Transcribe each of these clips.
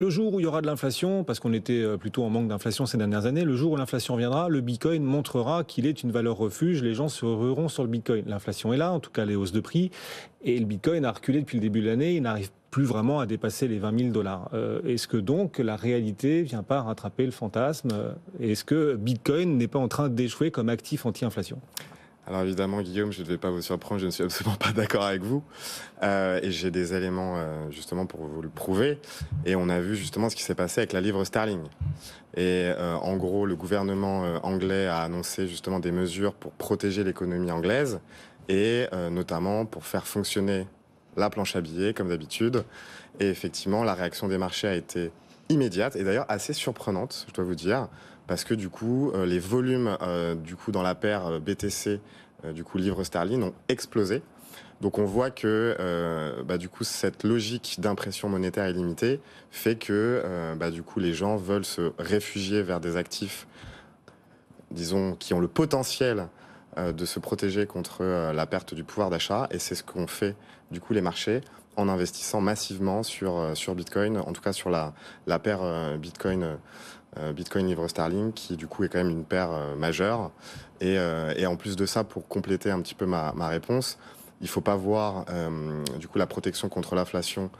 Le jour où il y aura de l'inflation, parce qu'on était plutôt en manque d'inflation ces dernières années, le jour où l'inflation viendra, le Bitcoin montrera qu'il est une valeur refuge, les gens se rueront sur le Bitcoin. L'inflation est là, en tout cas les hausses de prix, et le Bitcoin a reculé depuis le début de l'année, il n'arrive plus vraiment à dépasser les 20 000 dollars. Est-ce que donc la réalité vient pas rattraper le fantasme? Est-ce que Bitcoin n'est pas en train d'échouer comme actif anti-inflation? Alors évidemment, Guillaume, je ne vais pas vous surprendre, je ne suis absolument pas d'accord avec vous. Et j'ai des éléments justement pour vous le prouver. Et on a vu justement ce qui s'est passé avec la livre sterling. Et en gros, le gouvernement anglais a annoncé justement des mesures pour protéger l'économie anglaise et notamment pour faire fonctionner la planche à billets comme d'habitude. Et effectivement, la réaction des marchés a été immédiate et d'ailleurs assez surprenante, je dois vous dire, parce que du coup, les volumes du coup dans la paire BTC, du coup livre sterling, ont explosé. Donc on voit que du coup cette logique d'impression monétaire illimitée fait que du coup les gens veulent se réfugier vers des actifs, disons, qui ont le potentiel de se protéger contre la perte du pouvoir d'achat. Et c'est ce qu'ont fait du coup les marchés en investissant massivement sur Bitcoin, en tout cas sur la paire Bitcoin livre sterling, qui du coup est quand même une paire majeure. Et en plus de ça, pour compléter un petit peu ma réponse, il ne faut pas voir du coup la protection contre l'inflation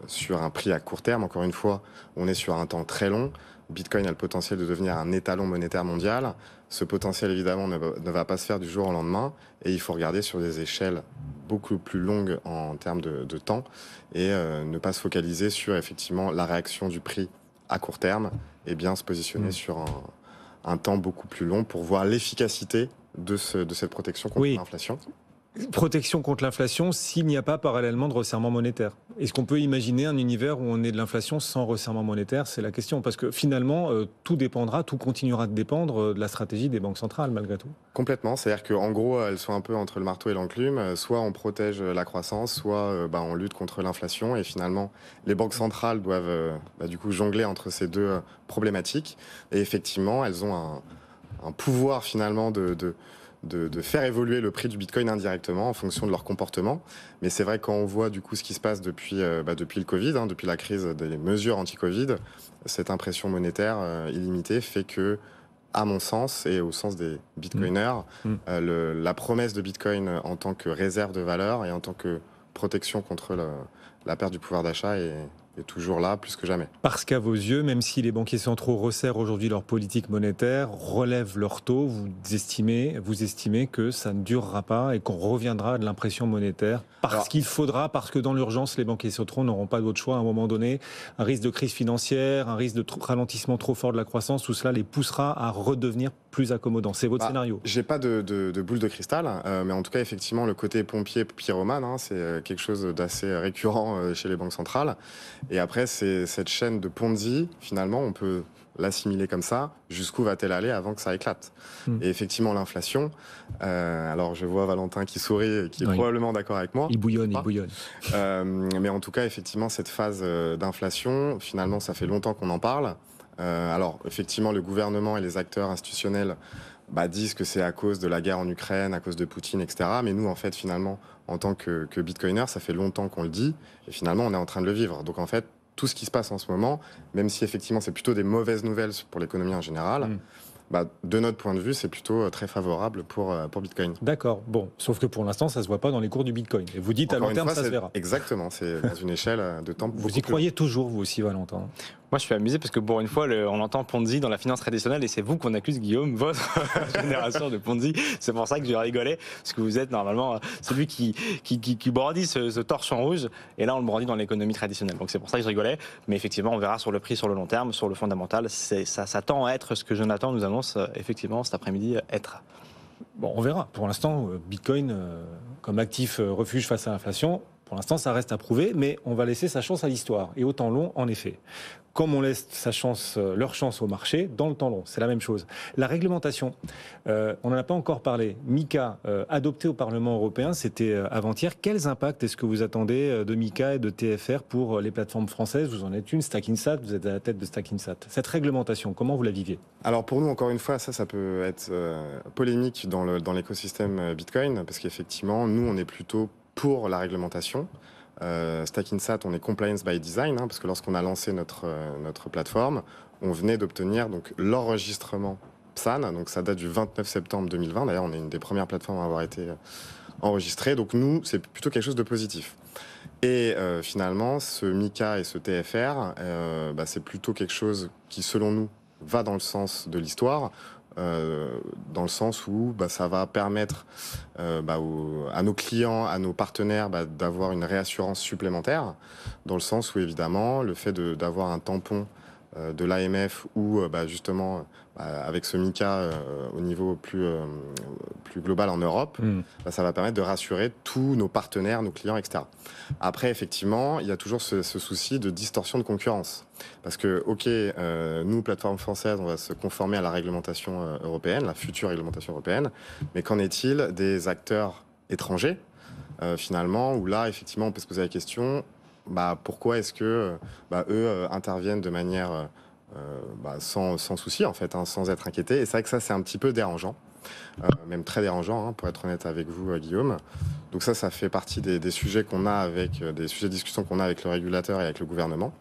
sur un prix à court terme. Encore une fois, on est sur un temps très long. Bitcoin a le potentiel de devenir un étalon monétaire mondial. Ce potentiel, évidemment, ne va pas se faire du jour au lendemain. Et il faut regarder sur des échelles beaucoup plus longues en termes de temps et ne pas se focaliser sur, effectivement, la réaction du prix à court terme et bien se positionner sur un temps beaucoup plus long pour voir l'efficacité de cette protection contre Oui. l'inflation. Protection contre l'inflation s'il n'y a pas parallèlement de resserrement monétaire. Est-ce qu'on peut imaginer un univers où on est de l'inflation sans resserrement monétaire? C'est la question. Parce que finalement, tout dépendra, tout continuera de dépendre de la stratégie des banques centrales, malgré tout. Complètement, c'est-à-dire qu'en gros, elles sont un peu entre le marteau et l'enclume. Soit on protège la croissance, soit on lutte contre l'inflation. Et finalement, les banques centrales doivent du coup jongler entre ces deux problématiques. Et effectivement, elles ont un pouvoir finalement de faire évoluer le prix du Bitcoin indirectement en fonction de leur comportement. Mais c'est vrai quand on voit du coup ce qui se passe depuis le Covid, depuis la crise des mesures anti-Covid, cette impression monétaire illimitée fait que, à mon sens et au sens des bitcoiners, la promesse de Bitcoin en tant que réserve de valeur et en tant que protection contre la perte du pouvoir d'achat est toujours là, plus que jamais. Parce qu'à vos yeux, même si les banquiers centraux resserrent aujourd'hui leur politique monétaire, relèvent leurs taux, vous estimez que ça ne durera pas et qu'on reviendra à de l'impression monétaire parce que dans l'urgence, les banquiers centraux n'auront pas d'autre choix à un moment donné. Un risque de crise financière, un risque de ralentissement trop fort de la croissance, tout cela les poussera à redevenir plus accommodants. C'est votre scénario. J'ai pas de boule de cristal, mais en tout cas, effectivement, le côté pompier pyromane, c'est quelque chose d'assez récurrent chez les banques centrales. Et après, c'est cette chaîne de Ponzi, finalement, on peut l'assimiler comme ça. Jusqu'où va-t-elle aller avant que ça éclate? Et effectivement, l'inflation, alors je vois Valentin qui sourit et qui est probablement d'accord avec moi. Il bouillonne, il bouillonne. Mais en tout cas, effectivement, cette phase d'inflation, finalement, ça fait longtemps qu'on en parle. Alors, effectivement, le gouvernement et les acteurs institutionnels disent que c'est à cause de la guerre en Ukraine, à cause de Poutine, etc. Mais nous, en fait, finalement, en tant que bitcoiners, ça fait longtemps qu'on le dit, et finalement, on est en train de le vivre. Donc, en fait, tout ce qui se passe en ce moment, même si effectivement c'est plutôt des mauvaises nouvelles pour l'économie en général, de notre point de vue, c'est plutôt très favorable pour Bitcoin. D'accord, bon, sauf que pour l'instant, ça ne se voit pas dans les cours du Bitcoin. Et vous dites Encore à long une terme, fois, ça se verra. Exactement, c'est dans une échelle de temps beaucoup Vous y plus croyez toujours, vous aussi, Valentin? Moi, je suis amusé parce que pour une fois, on entend Ponzi dans la finance traditionnelle et c'est vous qu'on accuse, Guillaume, votre génération de Ponzi. C'est pour ça que je rigolais, parce que vous êtes normalement celui qui brandit ce torchon rouge et là, on le brandit dans l'économie traditionnelle. Donc, c'est pour ça que je rigolais. Mais effectivement, on verra sur le prix, sur le long terme, sur le fondamental. Ça tend à être ce que Jonathan nous annonce effectivement cet après-midi être. Bon, on verra. Pour l'instant, Bitcoin, comme actif refuge face à l'inflation, pour l'instant, ça reste à prouver, mais on va laisser sa chance à l'histoire. Et au temps long, en effet. Comme on laisse leur chance au marché, dans le temps long, c'est la même chose. La réglementation, on n'en a pas encore parlé. MiCA, adopté au Parlement européen, c'était avant-hier. Quels impacts est-ce que vous attendez de MiCA et de TFR pour les plateformes françaises? Vous en êtes une, Stackinsat, vous êtes à la tête de Stackinsat. Cette réglementation, comment vous la viviez? Alors pour nous, encore une fois, ça peut être polémique dans l'écosystème Bitcoin, parce qu'effectivement, nous, on est plutôt pour la réglementation. Stackinsat, on est compliance by design, hein, parce que lorsqu'on a lancé notre plateforme, on venait d'obtenir donc l'enregistrement PSAN, donc ça date du 29 septembre 2020. D'ailleurs, on est une des premières plateformes à avoir été enregistrée. Donc nous, c'est plutôt quelque chose de positif. Et finalement, ce MiCA et ce TFR, c'est plutôt quelque chose qui, selon nous, va dans le sens de l'histoire, dans le sens où ça va permettre à nos clients, à nos partenaires d'avoir une réassurance supplémentaire, dans le sens où évidemment le fait d'avoir un tampon de l'AMF ou justement avec ce MiCA au niveau plus global en Europe, ça va permettre de rassurer tous nos partenaires, nos clients, etc. Après, effectivement, il y a toujours ce souci de distorsion de concurrence. Parce que, nous, plateforme française, on va se conformer à la réglementation européenne, la future réglementation européenne, mais qu'en est-il des acteurs étrangers, finalement, où là, effectivement, on peut se poser la question, pourquoi est-ce que eux interviennent de manière sans souci, en fait, hein, sans être inquiétés. Et c'est vrai que ça, c'est un petit peu dérangeant, même très dérangeant, hein, pour être honnête avec vous, Guillaume. Donc ça fait partie des sujets qu'on a des sujets de discussion qu'on a avec le régulateur et avec le gouvernement.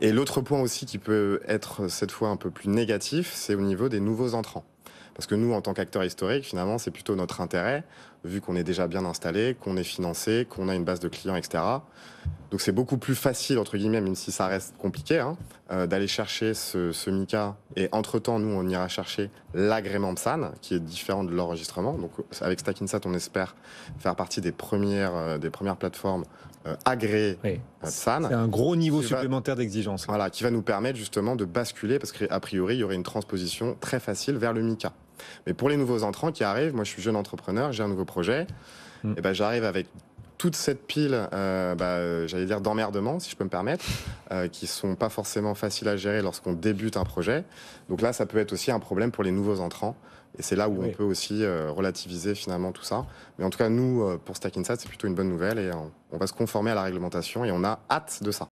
Et l'autre point aussi qui peut être cette fois un peu plus négatif, c'est au niveau des nouveaux entrants. Parce que nous, en tant qu'acteurs historiques, finalement, c'est plutôt notre intérêt, vu qu'on est déjà bien installé, qu'on est financé, qu'on a une base de clients, etc. Donc c'est beaucoup plus facile, entre guillemets, même si ça reste compliqué, hein, d'aller chercher ce MiCA. Et entre-temps, nous, on ira chercher l'agrément PSAN, qui est différent de l'enregistrement. Donc avec Stackinsat, on espère faire partie des premières plateformes agréées PSAN. C'est un gros niveau supplémentaire d'exigence. Voilà, qui va nous permettre justement de basculer, parce qu'a priori, il y aurait une transposition très facile vers le MiCA. Mais pour les nouveaux entrants qui arrivent, moi je suis jeune entrepreneur, j'ai un nouveau projet, et j'arrive avec toute cette pile, j'allais dire d'emmerdements, si je peux me permettre, qui sont pas forcément faciles à gérer lorsqu'on débute un projet. Donc là, ça peut être aussi un problème pour les nouveaux entrants. Et c'est là où on peut aussi relativiser finalement tout ça. Mais en tout cas, nous, pour Stackinsat, c'est plutôt une bonne nouvelle et on va se conformer à la réglementation et on a hâte de ça.